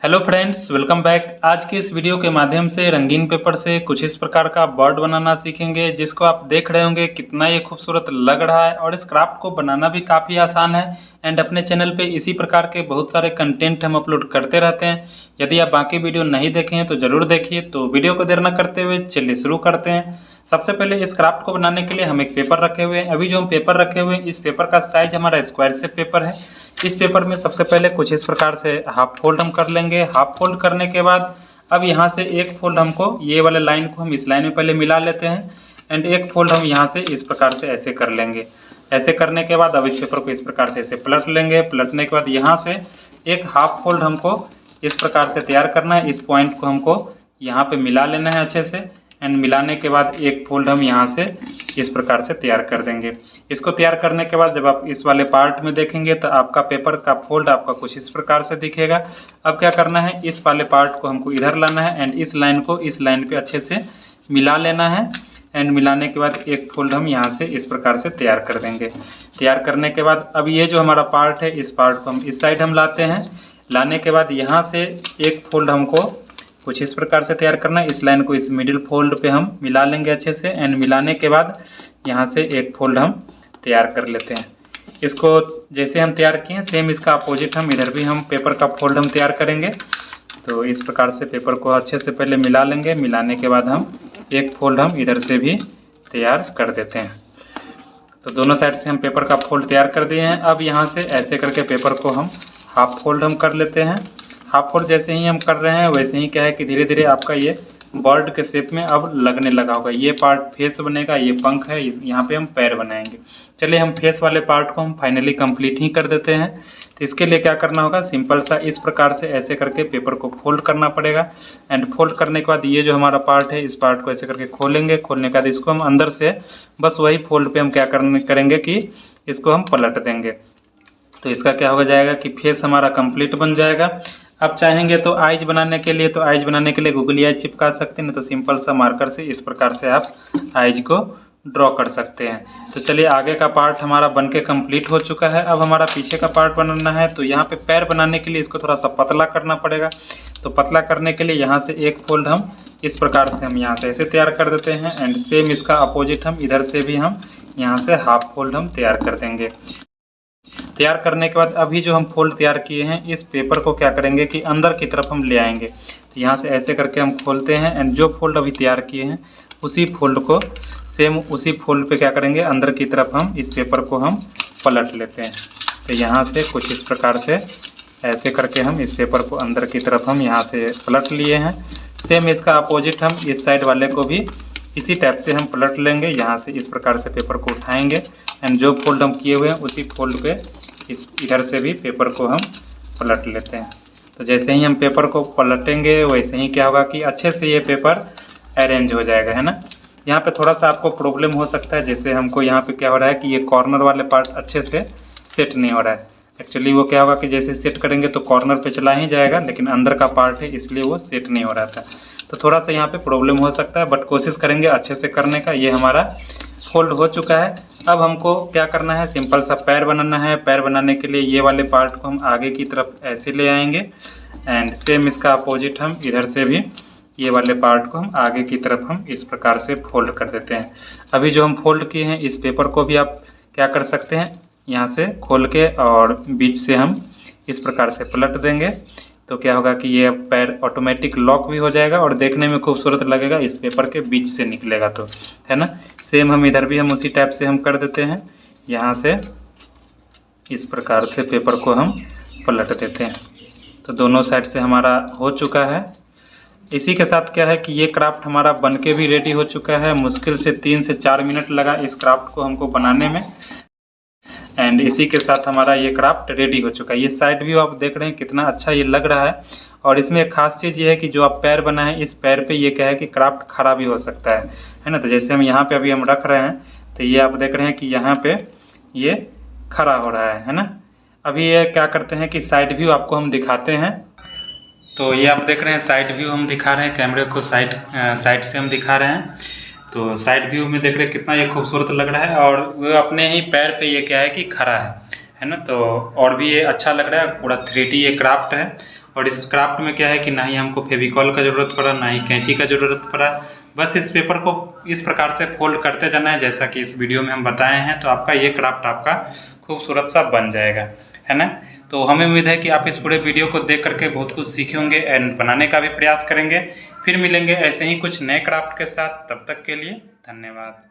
Hello friends, welcome back. आज की इस वीडियो के माध्यम से रंगीन पेपर से कुछ इस प्रकार का बर्ड बनाना सीखेंगे, जिसको आप देख रहे होंगे कितना ये खूबसूरत लग रहा है। और इस क्राफ्ट को बनाना भी काफ़ी आसान है। एंड अपने चैनल पे इसी प्रकार के बहुत सारे कंटेंट हम अपलोड करते रहते हैं। यदि आप बाकी वीडियो नहीं देखे हैं तो ज़रूर देखिए। तो वीडियो को देर न करते हुए चलिए शुरू करते हैं। सबसे पहले इस क्राफ्ट को बनाने के लिए हम एक पेपर रखे हुए हैं। अभी जो हम पेपर रखे हुए हैं, इस पेपर का साइज हमारा स्क्वायर शेप पेपर है। इस पेपर में सबसे पहले कुछ इस प्रकार से हाफ फोल्ड हम कर लेंगे। हाफ फोल्ड करने के बाद अब यहाँ से एक फोल्ड हमको, ये वाले लाइन को हम इस लाइन में पहले मिला लेते हैं। एंड एक फोल्ड हम यहाँ से इस प्रकार से ऐसे कर लेंगे। ऐसे करने के बाद अब इस पेपर को इस प्रकार से ऐसे पलट लेंगे। पलटने के बाद यहाँ से एक हाफ फोल्ड हमको इस प्रकार से तैयार करना है। इस पॉइंट को हमको यहाँ पे मिला लेना है अच्छे से। एंड मिलाने के बाद एक फोल्ड हम यहाँ से इस प्रकार से तैयार कर देंगे। इसको तैयार करने के बाद जब आप इस वाले पार्ट में देखेंगे तो आपका पेपर का फोल्ड आपका कुछ इस प्रकार से दिखेगा। अब क्या करना है, इस वाले पार्ट को हमको इधर लाना है एंड इस लाइन को इस लाइन पे अच्छे से मिला लेना है। एंड मिलाने के बाद एक फोल्ड हम यहाँ से इस प्रकार से तैयार कर देंगे। तैयार करने के बाद अब ये जो हमारा पार्ट है, इस पार्ट को हम इस साइड हम लाते हैं। लाने के बाद यहाँ से एक फोल्ड हमको कुछ इस प्रकार से तैयार करना है। इस लाइन को इस मिडिल फोल्ड पे हम मिला लेंगे अच्छे से। एंड मिलाने के बाद यहाँ से एक फोल्ड हम तैयार कर लेते हैं। इसको जैसे हम तैयार किए सेम इसका अपोजिट हम इधर भी हम पेपर का फोल्ड हम तैयार करेंगे। तो इस प्रकार से पेपर को अच्छे से पहले मिला लेंगे। मिलाने के बाद हम एक फोल्ड हम इधर से भी तैयार कर देते हैं। तो दोनों साइड से हम पेपर का फोल्ड तैयार कर दिए हैं। अब यहाँ से ऐसे करके पेपर को हम हाफ फोल्ड हम कर लेते हैं। हाफ फोल्ड जैसे ही हम कर रहे हैं वैसे ही क्या है कि धीरे धीरे आपका ये बर्ड के शेप में अब लगने लगा होगा। ये पार्ट फेस बनेगा, ये पंख है, यहाँ पे हम पैर बनाएंगे। चलिए हम फेस वाले पार्ट को हम फाइनली कंप्लीट ही कर देते हैं। तो इसके लिए क्या करना होगा, सिंपल सा इस प्रकार से ऐसे करके पेपर को फोल्ड करना पड़ेगा। एंड फोल्ड करने के बाद ये जो हमारा पार्ट है, इस पार्ट को ऐसे करके खोलेंगे। खोलने के बाद इसको हम अंदर से बस वही फोल्ड पे हम क्या करेंगे कि इसको हम पलट देंगे। तो इसका क्या हो जाएगा कि फेस हमारा कंप्लीट बन जाएगा। अब चाहेंगे तो आइज बनाने के लिए गूगली आइज चिपका सकते हैं, तो सिंपल सा मार्कर से इस प्रकार से आप आइज को ड्रॉ कर सकते हैं। तो चलिए आगे का पार्ट हमारा बनके कंप्लीट हो चुका है। अब हमारा पीछे का पार्ट बनाना है। तो यहाँ पे पैर बनाने के लिए इसको थोड़ा सा पतला करना पड़ेगा। तो पतला करने के लिए यहाँ से एक फोल्ड हम इस प्रकार से हम यहाँ से ऐसे तैयार कर देते हैं। एंड सेम इसका अपोजिट हम इधर से भी हम यहाँ से हाफ फोल्ड हम तैयार कर देंगे। तैयार करने के बाद अभी जो हम फोल्ड तैयार किए हैं, इस पेपर को क्या करेंगे कि अंदर की तरफ हम ले आएंगे। तो यहाँ से ऐसे करके हम खोलते हैं। एंड जो फोल्ड अभी तैयार किए हैं उसी फोल्ड को सेम उसी फोल्ड पे क्या करेंगे, अंदर की तरफ हम इस पेपर को हम पलट लेते हैं। तो यहाँ से कुछ इस प्रकार से ऐसे करके हम इस पेपर को अंदर की तरफ हम यहाँ से पलट लिए हैं। सेम इसका अपोजिट हम इस साइड वाले को भी इसी टाइप से हम पलट लेंगे। यहाँ से इस प्रकार से पेपर को उठाएंगे। एंड जो फोल्ड हम किए हुए हैं उसी फोल्ड पे इधर से भी पेपर को हम पलट लेते हैं। तो जैसे ही हम पेपर को पलटेंगे वैसे ही क्या होगा कि अच्छे से ये पेपर अरेंज हो जाएगा, है ना। यहाँ पे थोड़ा सा आपको प्रॉब्लम हो सकता है, जैसे हमको यहाँ पे क्या हो रहा है कि ये कॉर्नर वाले पार्ट अच्छे से सेट नहीं हो रहा है। एक्चुअली वो क्या होगा कि जैसे सेट करेंगे तो कॉर्नर पे चला ही जाएगा, लेकिन अंदर का पार्ट है इसलिए वो सेट नहीं हो रहा था। तो थोड़ा सा यहाँ पे प्रॉब्लम हो सकता है, बट कोशिश करेंगे अच्छे से करने का। ये हमारा फोल्ड हो चुका है। अब हमको क्या करना है, सिंपल सा पैर बनाना है। पैर बनाने के लिए ये वाले पार्ट को हम आगे की तरफ ऐसे ले आएंगे। एंड सेम इसका अपोजिट हम इधर से भी ये वाले पार्ट को हम आगे की तरफ हम इस प्रकार से फोल्ड कर देते हैं। अभी जो हम फोल्ड किए हैं इस पेपर को भी आप क्या कर सकते हैं, यहाँ से खोल के और बीच से हम इस प्रकार से पलट देंगे। तो क्या होगा कि ये पैर ऑटोमेटिक लॉक भी हो जाएगा और देखने में खूबसूरत लगेगा, इस पेपर के बीच से निकलेगा तो, है ना। सेम हम इधर भी हम उसी टाइप से हम कर देते हैं। यहाँ से इस प्रकार से पेपर को हम पलट देते हैं। तो दोनों साइड से हमारा हो चुका है। इसी के साथ क्या है कि ये क्राफ्ट हमारा बनके भी रेडी हो चुका है। मुश्किल से 3 से 4 मिनट लगा इस क्राफ्ट को हमको बनाने में। एंड इसी के साथ हमारा ये क्राफ्ट रेडी हो चुका है। ये साइड व्यू आप देख रहे हैं कितना अच्छा ये लग रहा है। और इसमें एक खास चीज़ ये है कि जो आप पैर बनाए इस पैर पे ये क्या है कि क्राफ्ट खड़ा भी हो सकता है ना। तो जैसे हम यहाँ पे अभी हम रख रहे हैं तो ये आप देख रहे हैं कि यहाँ पे ये खड़ा हो रहा है ना। अभी ये क्या करते हैं कि साइड व्यू आपको हम दिखाते हैं। तो ये आप देख रहे हैं साइड व्यू हम दिखा रहे हैं, कैमरे को साइड से हम दिखा रहे हैं। तो साइड व्यू में देख रहे हैं कितना ये खूबसूरत लग रहा है। और वो अपने ही पैर पे ये क्या है कि खड़ा है ना। तो और भी ये अच्छा लग रहा है, पूरा 3D ये क्राफ्ट है और इस क्राफ्ट में क्या है कि ना ही हमको फेविकॉल का ज़रूरत पड़ा, ना ही कैंची का ज़रूरत पड़ा। बस इस पेपर को इस प्रकार से फोल्ड करते जाना है जैसा कि इस वीडियो में हम बताए हैं, तो आपका ये क्राफ्ट आपका खूबसूरत सा बन जाएगा, है ना। तो हमें उम्मीद है कि आप इस पूरे वीडियो को देख करके बहुत कुछ सीखे होंगे एंड बनाने का भी प्रयास करेंगे। फिर मिलेंगे ऐसे ही कुछ नए क्राफ्ट के साथ, तब तक के लिए धन्यवाद।